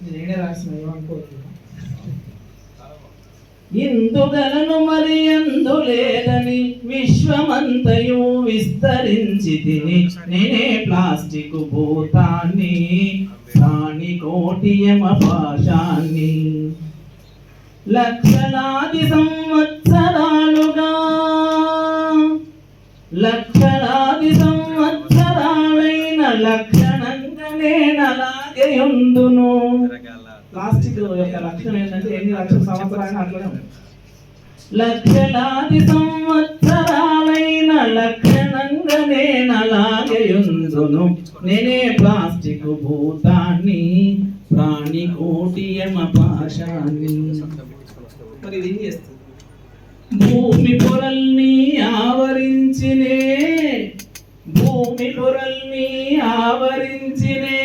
నేనే రాసిన ఏమనుకోవద్దు. ఇందుగలను మరి అందు లేదని విశ్వమంతయు విస్తరించి తిని నేనే ప్లాస్టిక్ భూతాన్ని ప్రాణి కోటి యమ పాశాన్ని లక్షలాది సంవత్సరాలుగా లక్షలాది సంవత్సరాలైన లక్షణంగా నేనలాగే ఉందును. ప్లాస్టిక్ యొక్క లక్షణం ఏంటంటే ఎన్ని లక్షల సంవత్సరాలు అట్లనే ఉంది. లక్షలాది సంవత్సరాలైన లక్షణంగా నేనలాగే ఉందును. నేనే ప్లాస్టిక్ భూతాన్ని ప్రాణి కోటి యమ పాశాన్ని. మరి ఇది ఏం చేస్తుంది? భూమి పొరల్ని ఆవరించినే భూమి పొరల్ని ఆవరించినే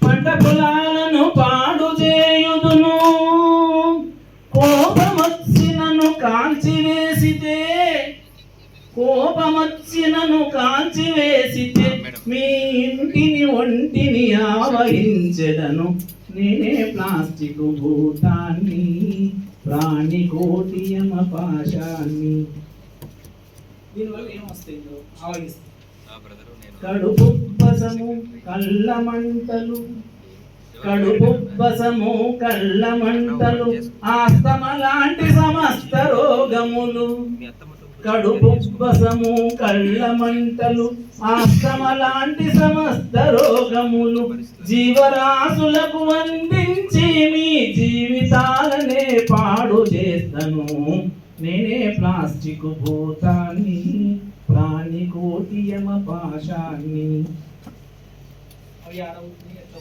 పంట పొలాలను పాడు చేయుదును. కోపమొచ్చినను కాల్చివేసితే కోపమొచ్చినను కాల్చివేసితే మీ ఇంటిని ఒంటిని ఆవహించెదను. నేనే ప్లాస్టిక్ భూతాన్ని ప్రాణి కోటి యమ పాశాన్ని. దీనివల్ల ఏమొస్తాయిందో ఆవగిస్తుంది. కడుపుబ్బసము కళ్ళమంటలు కడుపుబ్బసము కళ్ళమంటలు ఆస్తమ లాంటి సమస్త రోగములు. కడుపుబ్బసము కళ్ళమంటలు ఆస్తమ లాంటి సమస్త రోగములు జీవరాశులకు అందించి మీ జీవితాలనే పాడు చేస్తను. నేనే ప్లాస్టిక్ భూతాన్ని ప్రాణి కోటి యమ పాశాన్ని. అవి ఆడవుతుంది ఎట్లా